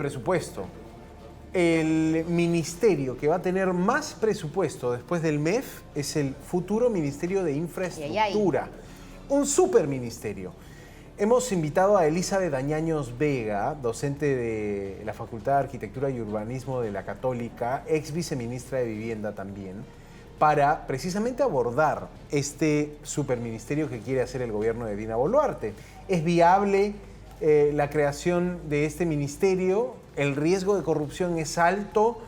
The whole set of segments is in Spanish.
presupuesto. El ministerio que va a tener más presupuesto después del MEF es el futuro Ministerio de Infraestructura. Un superministerio. Hemos invitado a Elizabeth Añaños Vega, docente de la Facultad de Arquitectura y Urbanismo de la Católica, ex viceministra de Vivienda también, para precisamente abordar este superministerio que quiere hacer el gobierno de Dina Boluarte. ¿Es viable la creación de este ministerio? ¿El riesgo de corrupción es alto?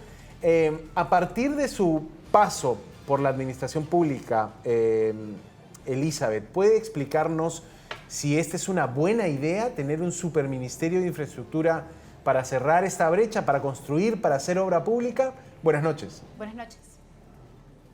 A partir de su paso por la administración pública, Elizabeth, ¿puede explicarnos si esta es una buena idea, tener un superministerio de infraestructura para cerrar esta brecha, para construir, para hacer obra pública? Buenas noches. Buenas noches.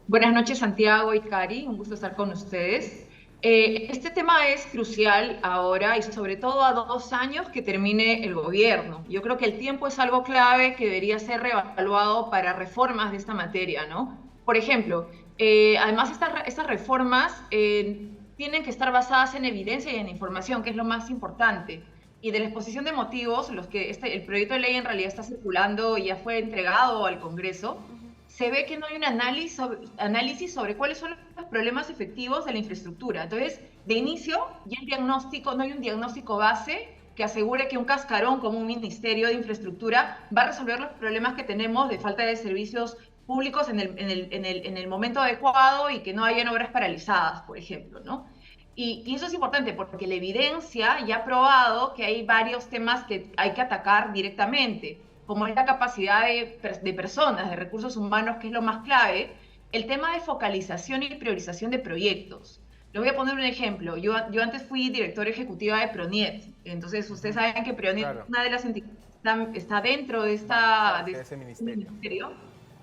Buenas noches, Santiago y Cari, un gusto estar con ustedes. Este tema es crucial ahora y sobre todo a 2 años que termine el gobierno. Yo creo que el tiempo es algo clave que debería ser reevaluado para reformas de esta materia, ¿no? Por ejemplo, además estas reformas tienen que estar basadas en evidencia y en información, que es lo más importante. Y de la exposición de motivos, el proyecto de ley en realidad está circulando y ya fue entregado al Congreso, se ve que no hay un análisis sobre cuáles son los problemas efectivos de la infraestructura. Entonces, de inicio, ya no hay un diagnóstico base que asegure que un cascarón como un Ministerio de Infraestructura va a resolver los problemas que tenemos de falta de servicios públicos en el momento adecuado y que no hayan obras paralizadas, por ejemplo, ¿no? Y eso es importante porque la evidencia ya ha probado que hay varios temas que hay que atacar directamente, como es la capacidad de personas, de recursos humanos, que es lo más clave, el tema de focalización y priorización de proyectos. Les voy a poner un ejemplo. Yo antes fui directora ejecutiva de PRONIET, entonces ustedes saben que PRONIET es una de las entidades que está dentro de ese ministerio.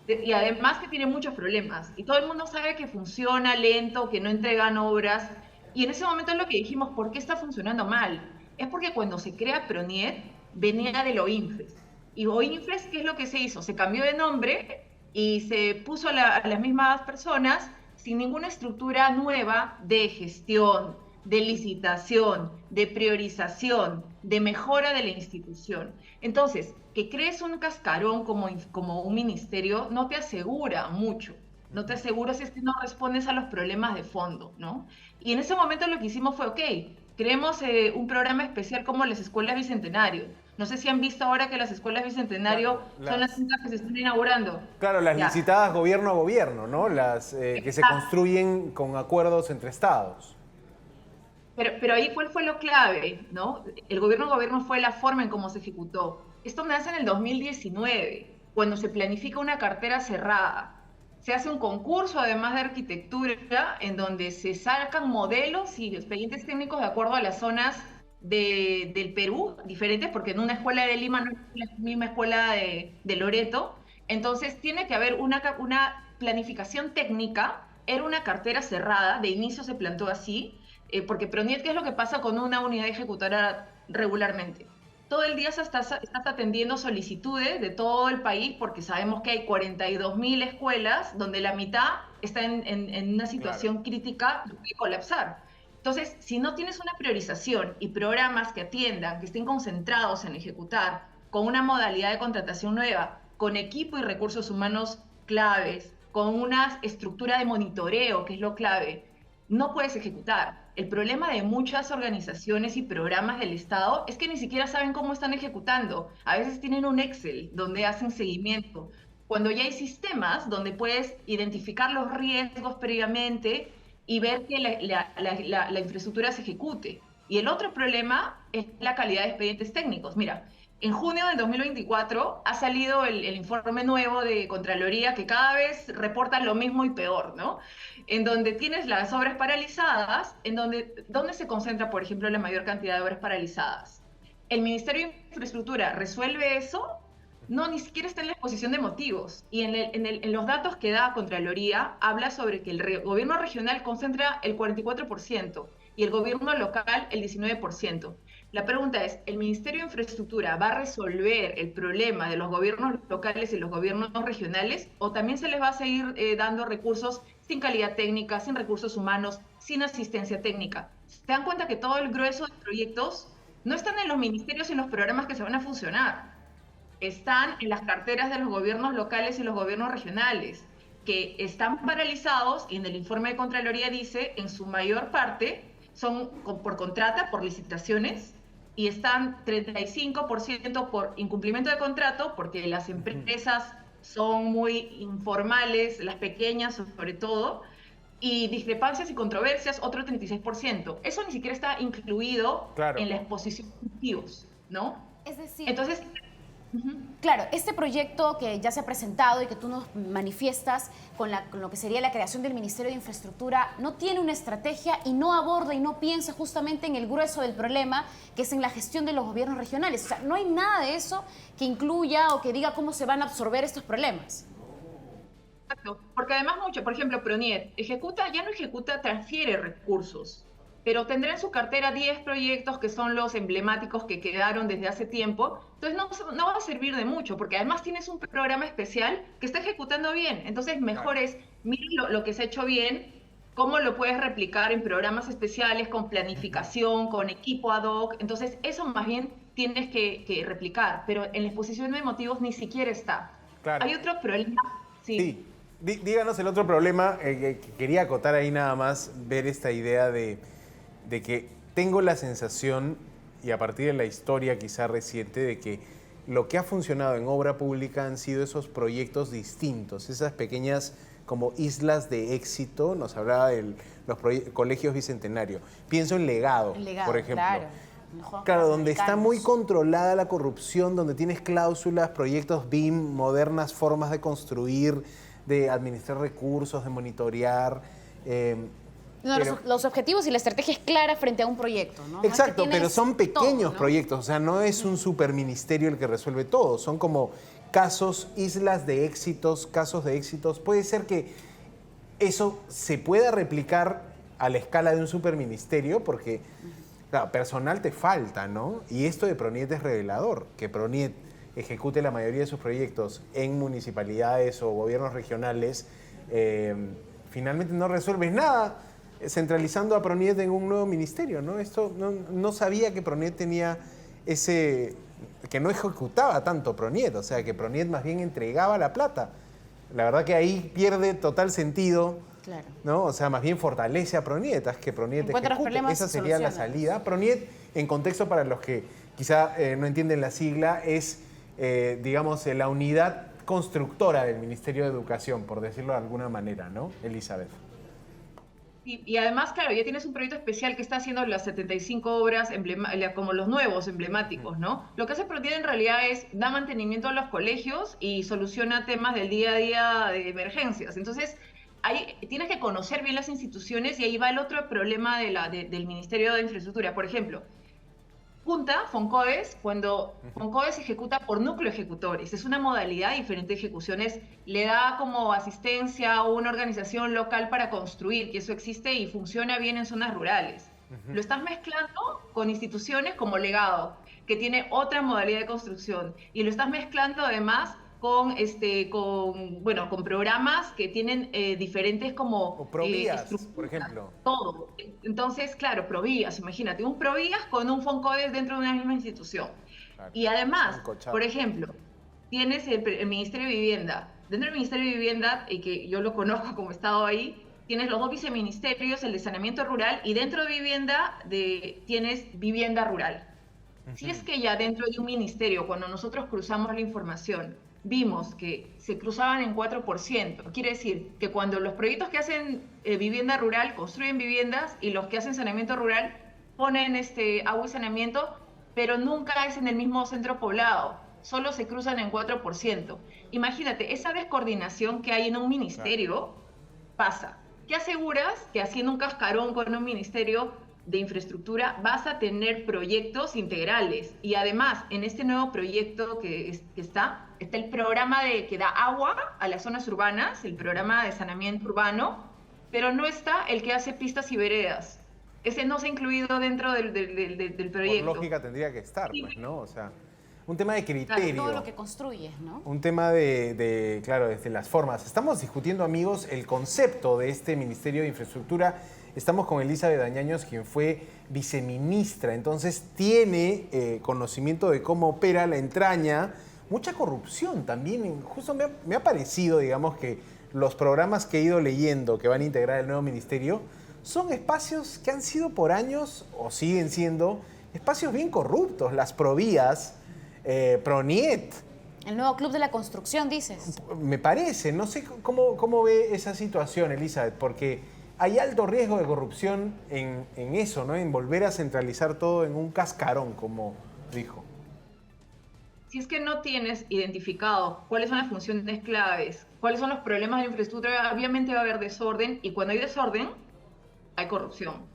Y además que tiene muchos problemas. Y todo el mundo sabe que funciona lento, que no entregan obras. Y en ese momento es lo que dijimos, ¿por qué está funcionando mal? Es porque cuando se crea PRONIET, venía del OINFRES. Y OINFRES, ¿qué es lo que se hizo? Se cambió de nombre y se puso a las mismas personas sin ninguna estructura nueva de gestión, de licitación, de priorización, de mejora de la institución. Entonces, que crees un cascarón como un ministerio no te asegura mucho. No te asegura si es que no respondes a los problemas de fondo, ¿no? Y en ese momento lo que hicimos fue, ok, creemos un programa especial como las escuelas Bicentenario. No sé si han visto ahora que las escuelas Bicentenario son las únicas que se están inaugurando. Claro, las licitadas gobierno a gobierno, ¿no? Las que se construyen con acuerdos entre estados. Pero ahí, ¿cuál fue lo clave, no? El gobierno a gobierno fue la forma en cómo se ejecutó. Esto nace en el 2019, cuando se planifica una cartera cerrada. Se hace un concurso, además de arquitectura, en donde se sacan modelos y expedientes técnicos de acuerdo a las zonas del Perú, diferentes, porque en una escuela de Lima no es la misma escuela de Loreto. Entonces tiene que haber una planificación técnica. Era una cartera cerrada, de inicio se planteó así, porque PRONIET, ¿qué es lo que pasa con una unidad ejecutora regularmente? Todo el día estás atendiendo solicitudes de todo el país, porque sabemos que hay 42.000 escuelas donde la mitad está en una situación crítica de colapsar. Entonces, si no tienes una priorización y programas que atiendan, que estén concentrados en ejecutar, con una modalidad de contratación nueva, con equipo y recursos humanos claves, con una estructura de monitoreo, que es lo clave, no puedes ejecutar. El problema de muchas organizaciones y programas del Estado es que ni siquiera saben cómo están ejecutando. A veces tienen un Excel donde hacen seguimiento. Cuando ya hay sistemas donde puedes identificar los riesgos previamente y ver que la infraestructura se ejecute. Y el otro problema es la calidad de expedientes técnicos. Mira, en junio del 2024 ha salido el informe nuevo de Contraloría, que cada vez reporta lo mismo y peor, ¿no? En donde tienes las obras paralizadas, ¿dónde se concentra, por ejemplo, la mayor cantidad de obras paralizadas? ¿El Ministerio de Infraestructura resuelve eso? No, ni siquiera está en la exposición de motivos. Y en los datos que da Contraloría, habla sobre que el gobierno regional concentra el 44% y el gobierno local el 19%. La pregunta es, ¿el Ministerio de Infraestructura va a resolver el problema de los gobiernos locales y los gobiernos regionales? ¿O también se les va a seguir dando recursos sin calidad técnica, sin recursos humanos, sin asistencia técnica? ¿Se dan cuenta que todo el grueso de proyectos no están en los ministerios y en los programas que se van a funcionar? están en las carteras de los gobiernos locales y los gobiernos regionales, que están paralizados, y en el informe de Contraloría dice, en su mayor parte, son por contrata, por licitaciones, y están 35% por incumplimiento de contrato, porque las empresas son muy informales, las pequeñas sobre todo, y discrepancias y controversias, otro 36%. Eso ni siquiera está incluido en la exposición de motivos, ¿no? Es decir, entonces, claro, este proyecto que ya se ha presentado y que tú nos manifiestas con lo que sería la creación del Ministerio de Infraestructura no tiene una estrategia y no aborda y no piensa justamente en el grueso del problema, que es en la gestión de los gobiernos regionales. O sea, no hay nada de eso que incluya o que diga cómo se van a absorber estos problemas. Exacto, porque además por ejemplo, PRONIET ya no ejecuta, transfiere recursos, pero tendrá en su cartera 10 proyectos que son los emblemáticos que quedaron desde hace tiempo, entonces no va a servir de mucho, porque además tienes un programa especial que está ejecutando bien, entonces mejor es, mira lo que se ha hecho bien, cómo lo puedes replicar en programas especiales, con planificación, con equipo ad hoc, entonces eso más bien tienes que replicar, pero en la exposición de motivos ni siquiera está. Claro. Hay otro problema, sí. Díganos el otro problema, que quería acotar ahí nada más, ver esta idea de que tengo la sensación, y a partir de la historia quizá reciente, de que lo que ha funcionado en obra pública han sido esos proyectos distintos, esas pequeñas como islas de éxito. Nos hablaba de los colegios bicentenarios. Pienso en Legado, por ejemplo. Claro, donde está muy controlada la corrupción, donde tienes cláusulas, proyectos BIM, modernas formas de construir, de administrar recursos, de monitorear. Los objetivos y la estrategia es clara frente a un proyecto, ¿no? Exacto, pero son pequeños todo, ¿no? proyectos, o sea, no es un superministerio el que resuelve todo, son como casos, islas de éxitos, casos de éxitos. Puede ser que eso se pueda replicar a la escala de un superministerio, porque claro, personal te falta, ¿no? Y esto de PRONIET es revelador, que PRONIET ejecute la mayoría de sus proyectos en municipalidades o gobiernos regionales, finalmente no resuelves nada centralizando a PRONIET en un nuevo ministerio, ¿no? Esto no sabía que PRONIET tenía que no ejecutaba tanto PRONIET, o sea, que PRONIET más bien entregaba la plata. La verdad que ahí pierde total sentido, claro, ¿no? O sea, más bien fortalece a PRONIET, es que PRONIET ejecute. Esa sería la salida. PRONIET, en contexto para los que quizá no entienden la sigla, es, digamos, la unidad constructora del Ministerio de Educación, por decirlo de alguna manera, ¿no, Elizabeth? Y además, claro, ya tienes un proyecto especial que está haciendo las 75 obras como los nuevos emblemáticos, ¿no? Lo que hace PRONIET en realidad es da mantenimiento a los colegios y soluciona temas del día a día de emergencias. Entonces, ahí tienes que conocer bien las instituciones, y ahí va el otro problema del Ministerio de Infraestructura. Por ejemplo, FONCOES, cuando FONCOES ejecuta por núcleo ejecutores, es una modalidad diferente de ejecuciones, le da como asistencia a una organización local para construir, que eso existe y funciona bien en zonas rurales. Lo estás mezclando con instituciones como Legado, que tiene otra modalidad de construcción, y lo estás mezclando además con programas que tienen diferentes como... O Provías, por ejemplo. Todo. Entonces, claro, Provías, imagínate, un Provías con un FONCOES dentro de una misma institución. Claro. Y además, por ejemplo, tienes el Ministerio de Vivienda. Dentro del Ministerio de Vivienda, y que yo lo conozco como he estado ahí, tienes los dos viceministerios, el de saneamiento rural, y dentro de vivienda tienes vivienda rural. Si es que ya dentro de un ministerio, cuando nosotros cruzamos la información, vimos que se cruzaban en 4%. Quiere decir que cuando los proyectos que hacen vivienda rural construyen viviendas, y los que hacen saneamiento rural ponen agua y saneamiento, pero nunca es en el mismo centro poblado, solo se cruzan en 4%. Imagínate, esa descoordinación que hay en un ministerio pasa. ¿Qué aseguras? Que haciendo un cascarón con un ministerio de infraestructura vas a tener proyectos integrales. Y además, en este nuevo proyecto que está el programa que da agua a las zonas urbanas, el programa de saneamiento urbano, pero no está el que hace pistas y veredas. Ese no se ha incluido dentro del proyecto. Por lógica tendría que estar, pues, ¿no? O sea, un tema de criterio. Claro, todo lo que construyes, ¿no? Un tema claro, desde las formas. Estamos discutiendo, amigos, el concepto de este Ministerio de Infraestructura. Estamos con Elizabeth Dañaños, quien fue viceministra, entonces tiene conocimiento de cómo opera la entraña, mucha corrupción también. Justo me ha parecido, digamos, que los programas que he ido leyendo que van a integrar el nuevo ministerio son espacios que han sido por años, o siguen siendo, espacios bien corruptos. Las Provías, Proniet. El nuevo club de la construcción, dices. Me parece. No sé cómo ve esa situación, Elizabeth, porque hay alto riesgo de corrupción en eso, ¿no? En volver a centralizar todo en un cascarón, como dijo. Si es que no tienes identificado cuáles son las funciones claves, cuáles son los problemas de la infraestructura, obviamente va a haber desorden, y cuando hay desorden, hay corrupción.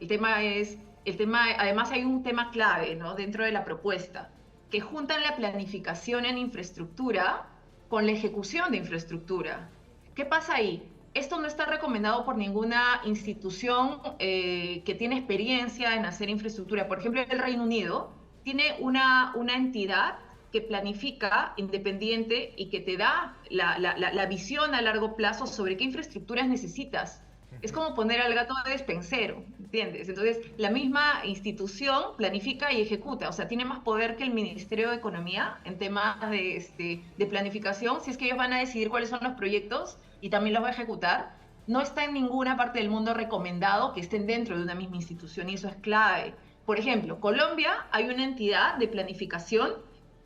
Además hay un tema clave, ¿no?, dentro de la propuesta, que juntan la planificación en infraestructura con la ejecución de infraestructura. ¿Qué pasa ahí? Esto no está recomendado por ninguna institución que tiene experiencia en hacer infraestructura. Por ejemplo, el Reino Unido tiene una entidad que planifica independiente y que te da la visión a largo plazo sobre qué infraestructuras necesitas. Es como poner al gato de despensero, ¿entiendes? Entonces, la misma institución planifica y ejecuta, o sea, tiene más poder que el Ministerio de Economía en temas de planificación. Si es que ellos van a decidir cuáles son los proyectos y también los va a ejecutar, no está en ninguna parte del mundo recomendado que estén dentro de una misma institución, y eso es clave. Por ejemplo, Colombia, hay una entidad de planificación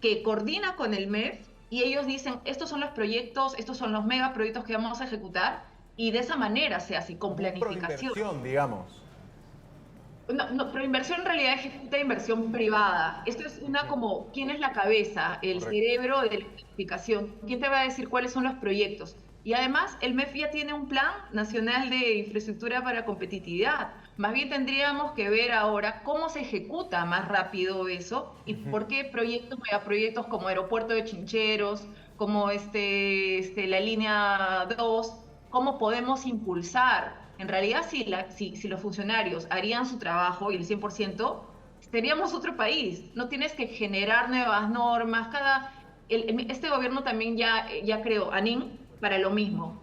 que coordina con el MEF y ellos dicen, estos son los proyectos, estos son los megaproyectos que vamos a ejecutar, y de esa manera se hace, con planificación. Proinversión, digamos. No, Proinversión en realidad ejecuta inversión privada. Esto es como, ¿quién es la cabeza? El Correcto. cerebro de la planificación. ¿Quién te va a decir cuáles son los proyectos? Y además, el MEF ya tiene un plan nacional de infraestructura para competitividad. Más bien tendríamos que ver ahora cómo se ejecuta más rápido eso y por qué megaproyectos como Aeropuerto de Chincheros, como la línea 2, cómo podemos impulsar. En realidad, si los funcionarios harían su trabajo y el 100%, seríamos otro país. No tienes que generar nuevas normas. Este gobierno también ya creó ANIN para lo mismo.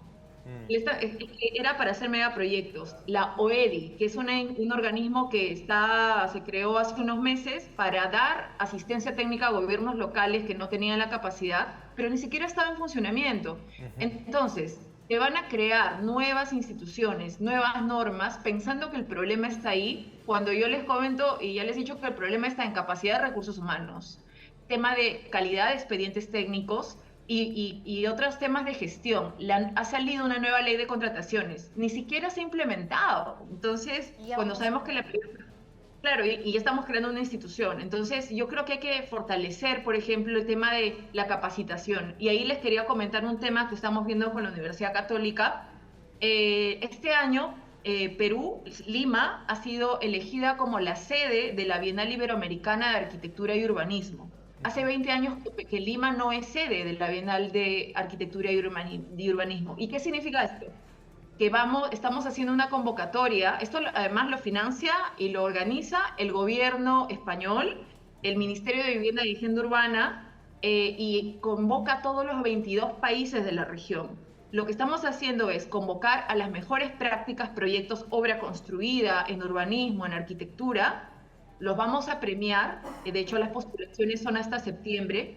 Era para hacer megaproyectos. La OEDI, que es un organismo que se creó hace unos meses para dar asistencia técnica a gobiernos locales que no tenían la capacidad, pero ni siquiera estaba en funcionamiento. Entonces, se van a crear nuevas instituciones, nuevas normas, pensando que el problema está ahí, cuando yo les comento y ya les he dicho que el problema está en capacidad de recursos humanos, tema de calidad de expedientes técnicos y otros temas de gestión. Ha salido una nueva ley de contrataciones, ni siquiera se ha implementado. Entonces, cuando sabemos que Claro, y ya estamos creando una institución. Entonces, yo creo que hay que fortalecer, por ejemplo, el tema de la capacitación. Y ahí les quería comentar un tema que estamos viendo con la Universidad Católica. Este año, Perú, Lima, ha sido elegida como la sede de la Bienal Iberoamericana de Arquitectura y Urbanismo. Hace 20 años que Lima no es sede de la Bienal de Arquitectura y Urbanismo. ¿Y qué significa esto? Que estamos haciendo una convocatoria. Esto además lo financia y lo organiza el gobierno español, el Ministerio de Vivienda y Agenda Urbana, y convoca a todos los 22 países de la región. Lo que estamos haciendo es convocar a las mejores prácticas, proyectos, obra construida en urbanismo, en arquitectura. Los vamos a premiar, de hecho las postulaciones son hasta septiembre,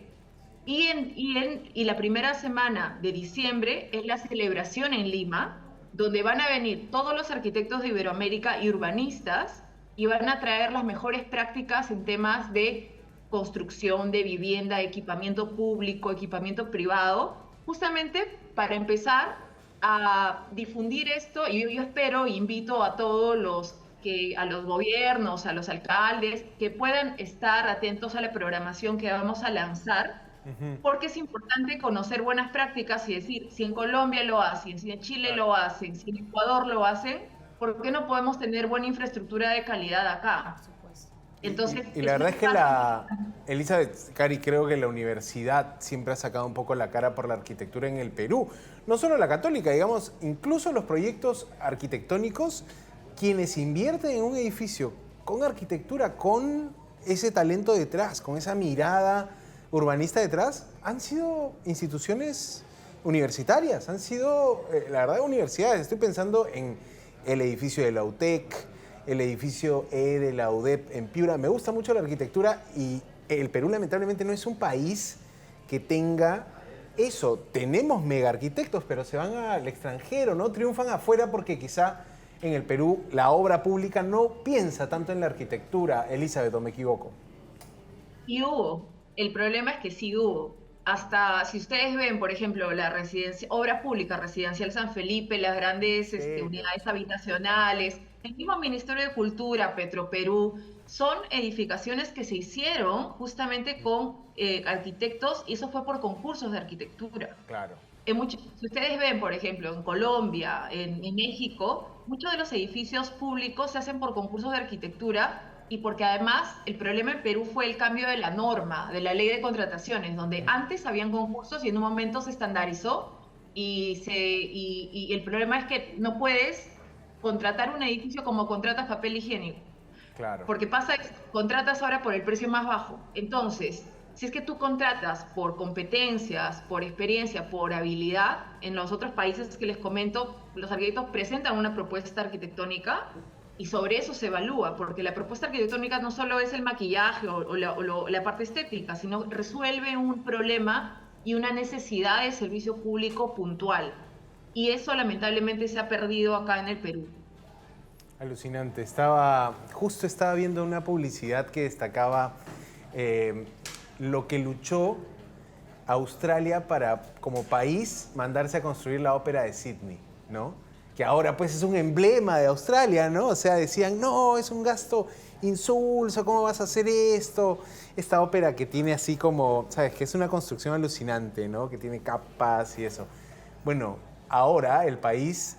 y la primera semana de diciembre es la celebración en Lima, donde van a venir todos los arquitectos de Iberoamérica y urbanistas y van a traer las mejores prácticas en temas de construcción, de vivienda, equipamiento público, equipamiento privado, justamente para empezar a difundir esto. Y yo espero e invito a todos a los gobiernos, a los alcaldes, que puedan estar atentos a la programación que vamos a lanzar, porque es importante conocer buenas prácticas y decir, si en Colombia lo hacen, si en Chile lo hacen, si en Ecuador lo hacen, ¿por qué no podemos tener buena infraestructura de calidad acá? Por supuesto. Entonces, y la verdad es que Elizabeth, Cari, creo que la universidad siempre ha sacado un poco la cara por la arquitectura en el Perú. No solo la Católica, digamos, incluso los proyectos arquitectónicos, quienes invierten en un edificio con arquitectura, con ese talento detrás, con esa mirada urbanista detrás, han sido instituciones universitarias, han sido, la verdad, universidades. Estoy pensando en el edificio de la UTEC, el edificio E de la UDEP en Piura. Me gusta mucho la arquitectura y el Perú lamentablemente no es un país que tenga eso. Tenemos mega arquitectos, pero se van al extranjero, ¿no? Triunfan afuera porque quizá en el Perú la obra pública no piensa tanto en la arquitectura. Elizabeth, ¿o me equivoco? Y hubo. El problema es que sí hubo. Hasta si ustedes ven, por ejemplo, la residencia, obra pública residencial San Felipe, las grandes unidades habitacionales, el mismo Ministerio de Cultura, Petroperú, son edificaciones que se hicieron justamente con arquitectos y eso fue por concursos de arquitectura. Claro. Si ustedes ven, por ejemplo, en Colombia, en México, muchos de los edificios públicos se hacen por concursos de arquitectura y porque además el problema en Perú fue el cambio de la norma, de la ley de contrataciones, donde antes habían concursos y en un momento se estandarizó y el problema es que no puedes contratar un edificio como contratas papel higiénico. Claro. Porque pasa que contratas ahora por el precio más bajo. Entonces, si es que tú contratas por competencias, por experiencia, por habilidad, en los otros países que les comento, los arquitectos presentan una propuesta arquitectónica y sobre eso se evalúa, porque la propuesta arquitectónica no solo es el maquillaje o la parte estética, sino resuelve un problema y una necesidad de servicio público puntual. Y eso lamentablemente se ha perdido acá en el Perú. Alucinante. Justo estaba viendo una publicidad que destacaba lo que luchó Australia para, como país, mandarse a construir la ópera de Sydney, ¿no? Que ahora pues es un emblema de Australia, ¿no? O sea, decían, no, es un gasto insulso, ¿cómo vas a hacer esto? Esta ópera que tiene así como, ¿sabes? Que es una construcción alucinante, ¿no? Que tiene capas y eso. Bueno, ahora el país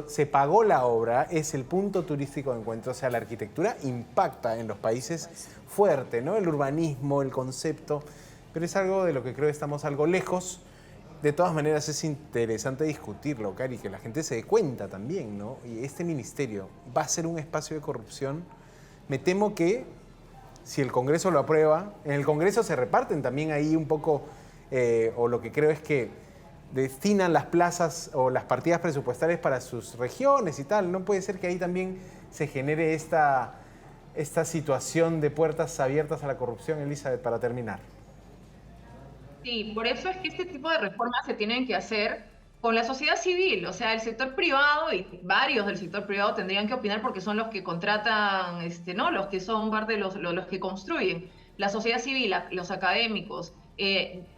se pagó la obra, es el punto turístico de encuentro, o sea, la arquitectura impacta en los países fuerte, ¿no? El urbanismo, el concepto, pero es algo de lo que creo que estamos algo lejos. De todas maneras es interesante discutirlo, Cari, que la gente se dé cuenta también, ¿no? Y este ministerio va a ser un espacio de corrupción. Me temo que si el Congreso lo aprueba, en el Congreso se reparten también ahí un poco, o lo que creo es que destinan las plazas o las partidas presupuestarias para sus regiones y tal. No puede ser que ahí también se genere esta situación de puertas abiertas a la corrupción, Elizabeth, para terminar. Sí, por eso es que este tipo de reformas se tienen que hacer con la sociedad civil, o sea, el sector privado y varios del sector privado tendrían que opinar porque son los que contratan, ¿no? Los que son parte de los que construyen. La sociedad civil, los académicos,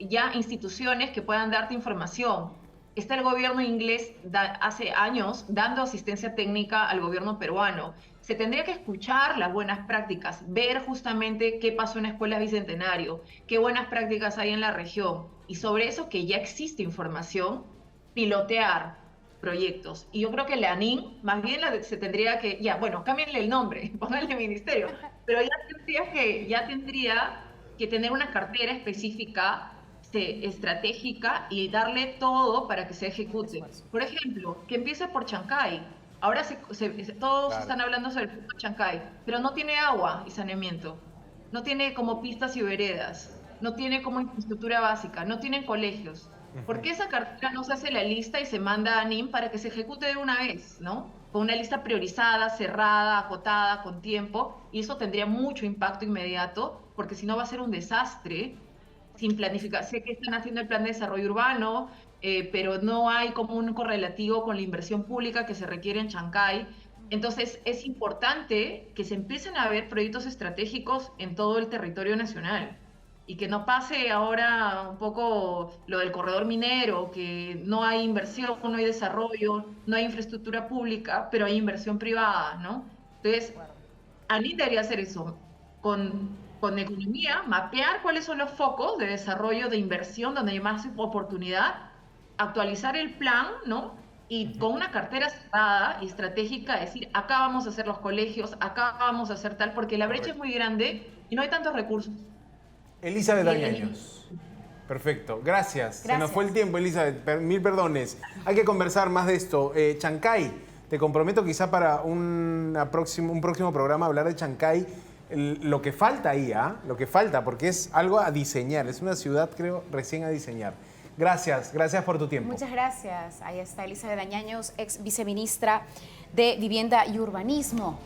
ya instituciones que puedan darte información. Está el gobierno inglés hace años dando asistencia técnica al gobierno peruano. Se tendría que escuchar las buenas prácticas, ver justamente qué pasó en Escuelas Bicentenario, qué buenas prácticas hay en la región y sobre eso que ya existe información, pilotear proyectos. Y yo creo que la ANIN más bien se tendría que, cámbienle el nombre, pónganle ministerio, pero ya tendría que tener una cartera específica, estratégica y darle todo para que se ejecute. Por ejemplo, que empiece por Chancay. Ahora todos están hablando sobre el punto de Chancay, pero no tiene agua y saneamiento, no tiene como pistas y veredas, no tiene como infraestructura básica, no tienen colegios. ¿Por qué esa cartera no se hace la lista y se manda a NIM para que se ejecute de una vez, ¿no? Con una lista priorizada, cerrada, acotada, con tiempo, y eso tendría mucho impacto inmediato, porque si no va a ser un desastre sin planificar. Sé que están haciendo el plan de desarrollo urbano, pero no hay como un correlativo con la inversión pública que se requiere en Chancay. Entonces es importante que se empiecen a ver proyectos estratégicos en todo el territorio nacional y que no pase ahora un poco lo del corredor minero, que no hay inversión, no hay desarrollo, no hay infraestructura pública, pero hay inversión privada, ¿no? Entonces, ANIT debería hacer eso, con economía, mapear cuáles son los focos de desarrollo, de inversión, donde hay más oportunidad, actualizar el plan, ¿no? Y con una cartera cerrada y estratégica, decir, acá vamos a hacer los colegios, acá vamos a hacer tal, porque la brecha es muy grande y no hay tantos recursos. Elizabeth Dañaños. Perfecto, gracias. Se nos fue el tiempo, Elizabeth, mil perdones. Hay que conversar más de esto. Chancay, te comprometo quizá para un próximo programa hablar de Chancay, lo que falta ahí, lo que falta, porque es algo a diseñar, es una ciudad, creo, recién a diseñar. Gracias por tu tiempo. Muchas gracias. Ahí está Elizabeth Dañaños, ex viceministra de Vivienda y Urbanismo.